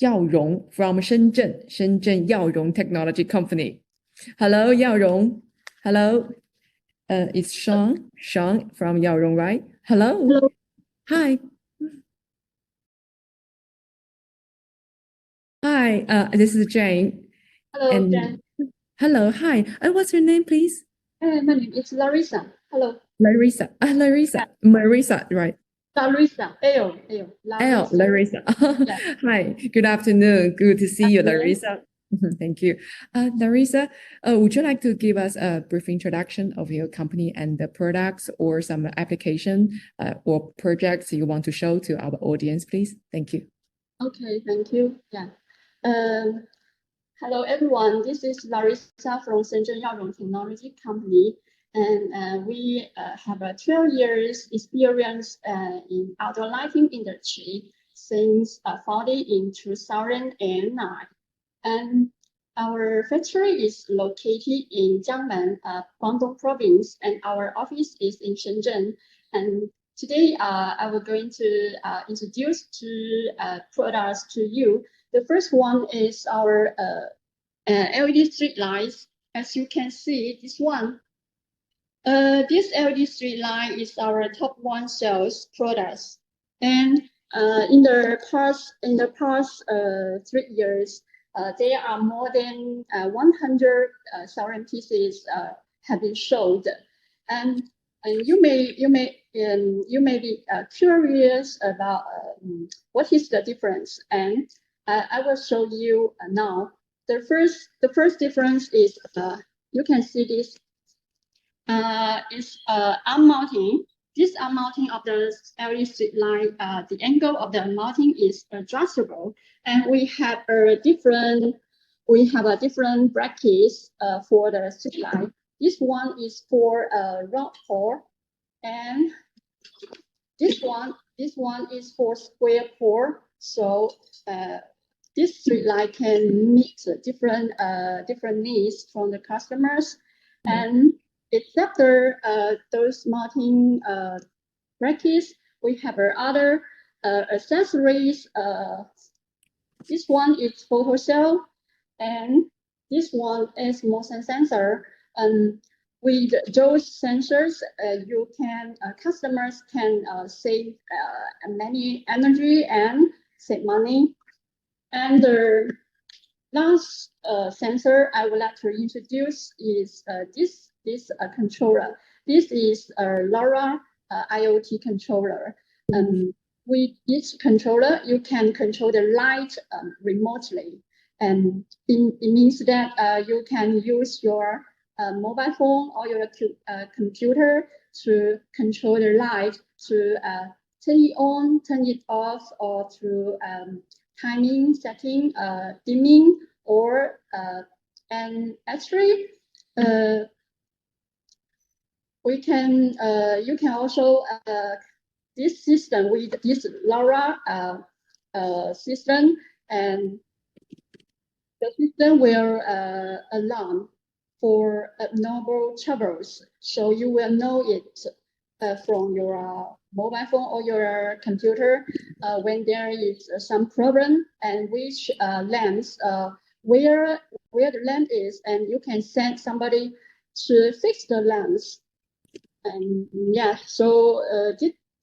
Yaorong from Shenzhen Yaorong Technology Company. Hello, Yaorong. Hello. It's Sean from Yaorong, right? Hello. Hello. Hi. Hi, this is Jane. Hello, Jen. Hello, hi. What's your name, please? My name is Larissa. Hello. Larissa. Larissa. Marissa, right? Larissa. Larissa. Yeah. Hi, good afternoon. Good to see you, Afternoon. Larissa. Thank you. Larissa, would you like to give us a brief introduction of your company and the products or some application or projects you want to show to our audience, please? Thank you. Okay, thank you. Yeah. Hello, everyone. This is Larissa from Shenzhen Yaorong Technology Company. And we have a 12 years experience in outdoor lighting industry since founded in 2009. And our factory is located in Jiangmen, Guangdong province, and our office is in Shenzhen. And today, I will going to introduce two products to you. The first one is our LED street lights. As you can see, this one. This LED street light is our top one sales products. And in the past 3 years, there are more than 100,000 pieces have been sold, and you may be curious about what is the difference, and I will show you now. The first difference is you can see this is arm mounting. This arm mounting of the LED street light, the angle of the mounting is adjustable, and we have a different brackets for the street light. This one is for round pole, and this one is for square pole. So this street light can meet different needs from the customers, and except those mounting brackets, we have other accessories. This one is photo cell, and this one is motion sensor. And with those sensors, customers can save many energy and save money. And the last sensor I would like to introduce is this controller. This is a LoRa IoT controller. With each controller, you can control the light remotely, and it means that you can use your mobile phone or your computer to control the light, to turn it on, turn it off, or to timing, setting, dimming, or and actually you can also this system with this LoRa system, and the system will alarm for abnormal troubles, so you will know it from your mobile phone or your computer when there is some problem, and which lamps where the lamp is, and you can send somebody to fix the lamps. And yeah, so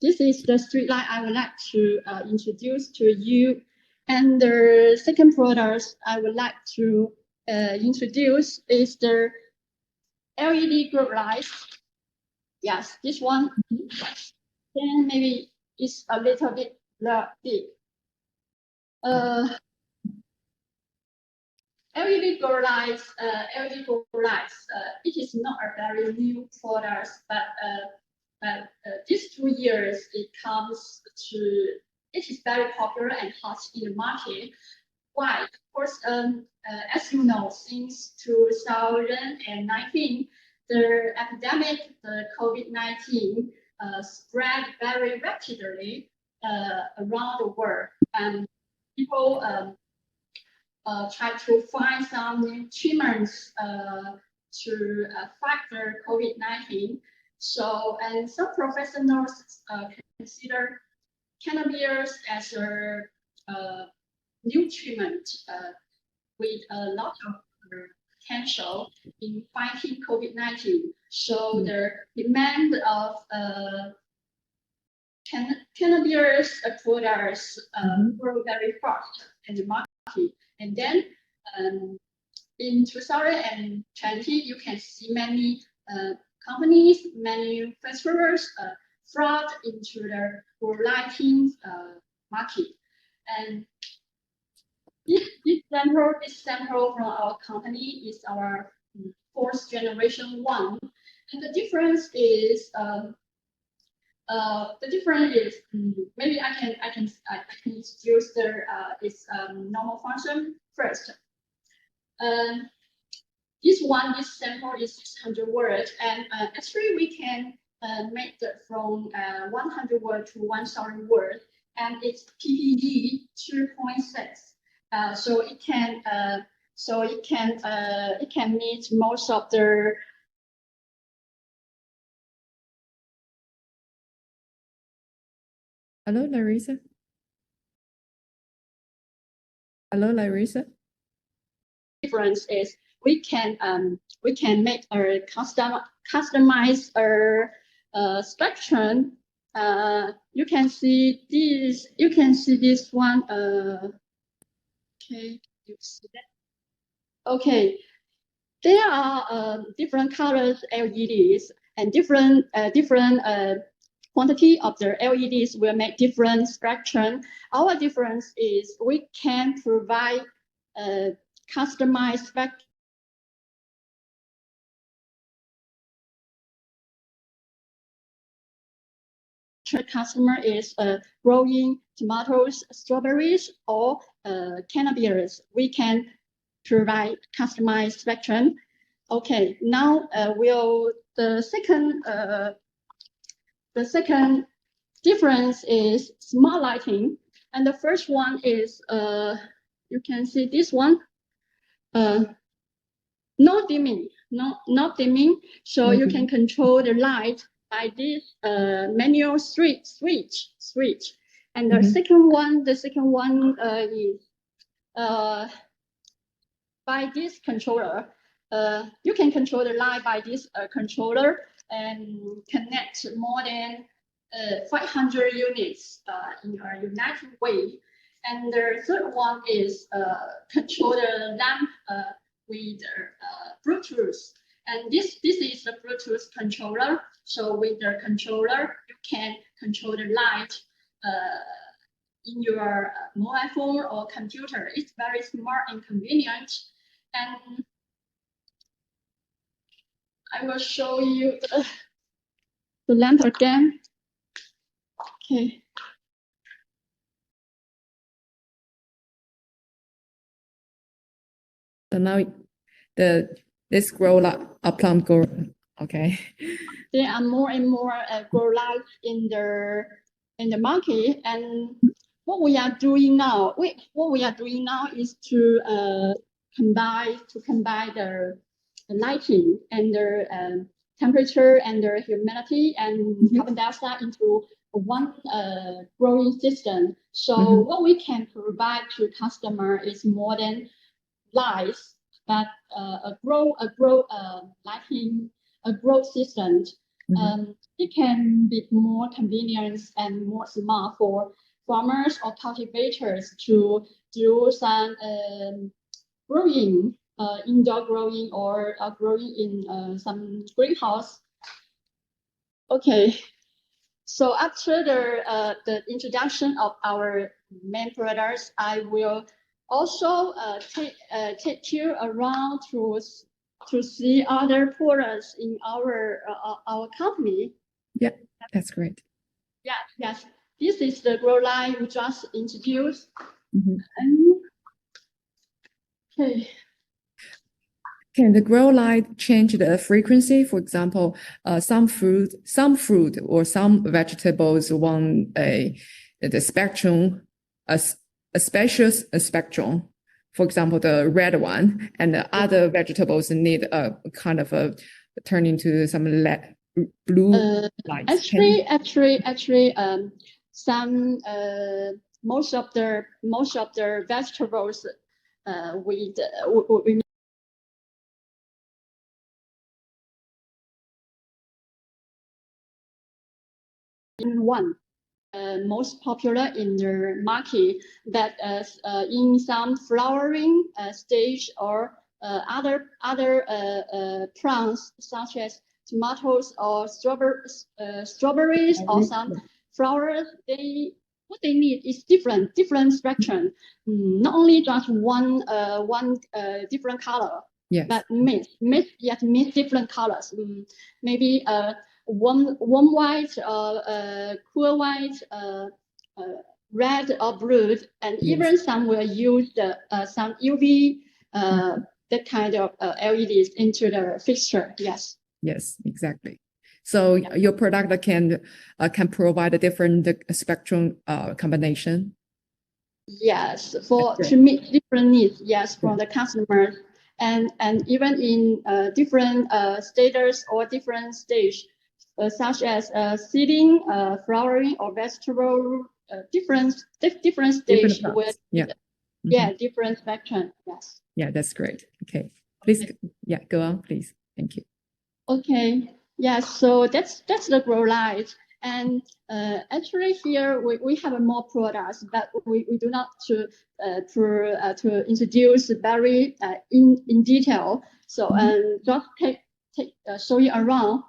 this is the street light I would like to introduce to you. And the second product I would like to introduce is the LED group lights. Yes, this one. Then maybe it's a little bit big. LED grow lights, it is not a very new product, but these 2 years it is very popular and hot in the market. Why? Of course, as you know, since 2019, the epidemic, the COVID-19, spread very rapidly around the world, and people try to find some new treatments to fight the COVID-19. So, and some professionals consider cannabis as a new treatment with a lot of potential in fighting COVID-19. So the demand of cannabis products grow very fast in the market. And then in 2020, you can see many companies, manufacturers flood into the grow lighting market. And this sample from our company is our fourth generation one. And the difference is maybe I can introduce its normal function first. This sample is 600 watts, and actually we can make it from 100 watt to 1000 watt, and it's PPD 2.6. So it can meet most of the. Hello, Larissa. Hello, Larissa. Difference is we can make a customized spectrum. You can see this. You can see this one. Okay, you see that. Okay, there are different colors LEDs and different quantity of the LEDs will make different spectrum. Our difference is we can provide customized spectrum. Customer is growing tomatoes, strawberries, or cannabis. We can provide customized spectrum. Okay, now the second difference is smart lighting, and the first one is you can see this one, no dimming, not dimming. So you can control the light by this manual switch. And the second one is by this controller. You can control the light by this controller and connect more than 500 units in a united way. And the third one is control the lamp with Bluetooth. And this is the Bluetooth controller. So with the controller, you can control the light in your mobile phone or computer. It's very smart and convenient. And I will show you the lamp again. Okay. So now this plum grow. Okay. There are more and more grow lights in the market, and what we are doing now is to combine the lighting and the temperature and the humidity and carbon dioxide into one growing system. So what we can provide to customer is more than lights, but a grow lighting, a grow system. It can be more convenient and more smart for farmers or cultivators to do some growing, indoor growing or growing in some greenhouse. Okay, so after the introduction of our main products, I will also take you around to see other products in our company. Yeah, that's great. Yeah, yes. This is the grow light we just introduced. Okay. Can the grow light change the frequency? For example, some fruit or some vegetables want the spectrum, a special spectrum. For example, the red one, and the other vegetables need a kind of a turn into some blue light. Actually, some most of the vegetables we in one. Most popular in the market, that in some flowering stage or other plants such as tomatoes or strawberries or some flowers, what they need is different spectrum, not only just one different color, Yes. but mix different colors. Maybe warm white, cool white, red or blue, and Yes. even some will use some UV that kind of LEDs into the fixture. Yes. Yes, exactly. So your product can provide a different spectrum combination. Yes, to meet different needs. Yes, from the customers, and even in different status or different stage, such as seeding, flowering, or vegetable, different stage with different spectrum. Yes. Yeah, that's great. Okay, please, go on, please. Thank you. Okay. Yes. So that's the grow light. And actually here we have more products, but we do not to introduce very in detail. So just show you around.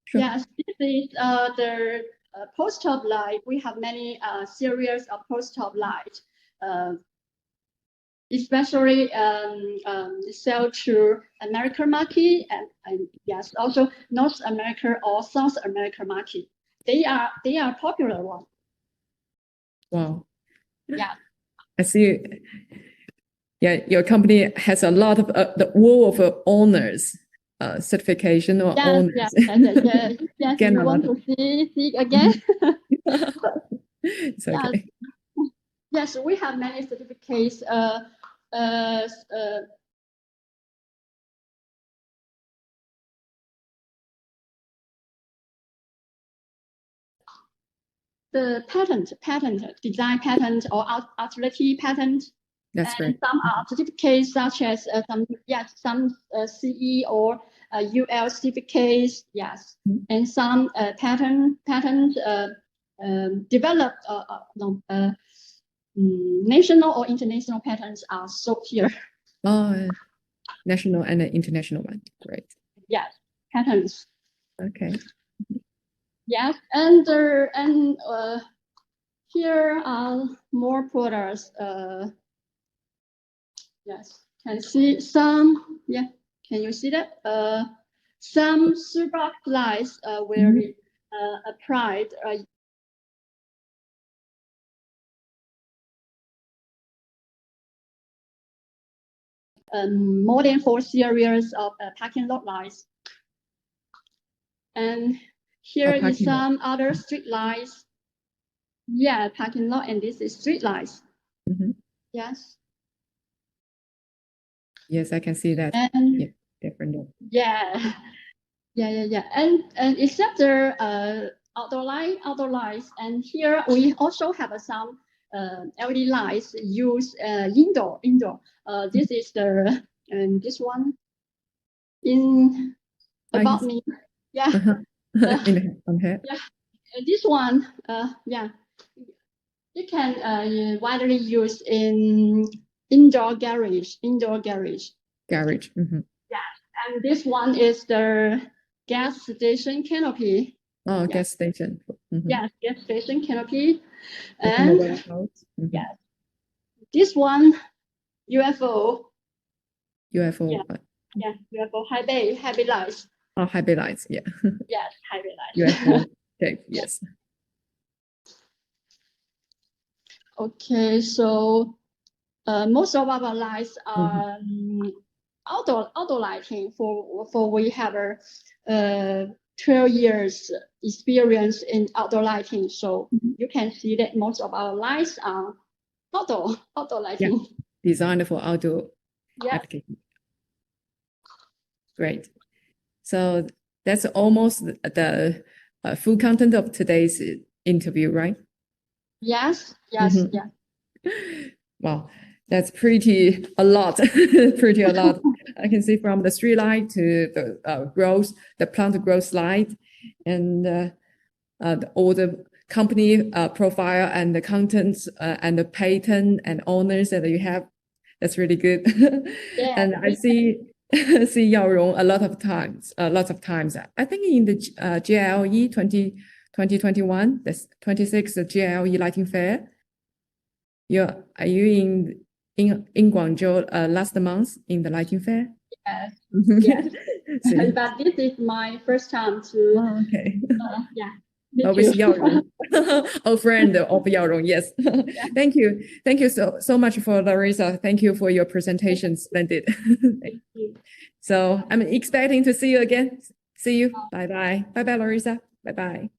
Sure. Yes, this is the post-top light. We have many series of post-top light, especially sell to American market and yes, also North America or South America market. They are popular one. Wow. Yeah. I see. Yeah, your company has a lot of the wall of owners certification or owners. Yes. You want to see again? It's okay. Yes, we have many certificates. The patent, design patent or authority patent. That's great. Some are certificates such as some CE or UL certificates. Yes, and some patent developed national or international patents are sold here. Oh, national and international one. Great. Yes, patents. Okay. Yes, and here are more products. Yes, can see some. Yeah, can you see that? Some super lights will be applied. More than 4 series of parking lot lights. And here is some other street lights. Yeah, parking lot, and this is street lights. Yes. Yes, I can see that. And different. Yeah. And except the outdoor lights, and here we also have some LED lights used indoor. This is the this one in about me. Yeah. On here. Yeah. This one. Yeah. You can widely use in indoor garage. Garage. Yeah. And this one is the gas station canopy. Oh, gas station. Yes, gas station canopy. And yes, this one UFO. UFO. Yeah, UFO high bay lights. Oh, high bay lights. Yeah. Yes, high bay lights. UFO. Okay. Yes. Okay, so most of our lights are outdoor lighting. For we have 12 years experience in outdoor lighting, so you can see that most of our lights are outdoor lighting. Yeah. Designed for outdoor application. Great. So that's almost the full content of today's interview, right? Yes. Wow, that's pretty a lot, pretty a lot. I can see from the street light to the growth, the plant growth slide, and all the company profile and the contents and the patent and owners that you have. That's really good. Yeah. And I see Yaorong a lot of times, lots of times. I think in the GILE 2021, that's 26th GILE Lighting Fair. Are you in Guangzhou last month in the lighting fair? Yes. Yes. But this is my first time to. Oh, okay. Yeah. With Yaorong, a friend of Yaorong. Yes. Thank you. Thank you so much for Larissa. Thank you for your presentation. Splendid. Thank you. So I'm expecting to see you again. See you. Bye bye. Bye bye, Larissa. Bye bye.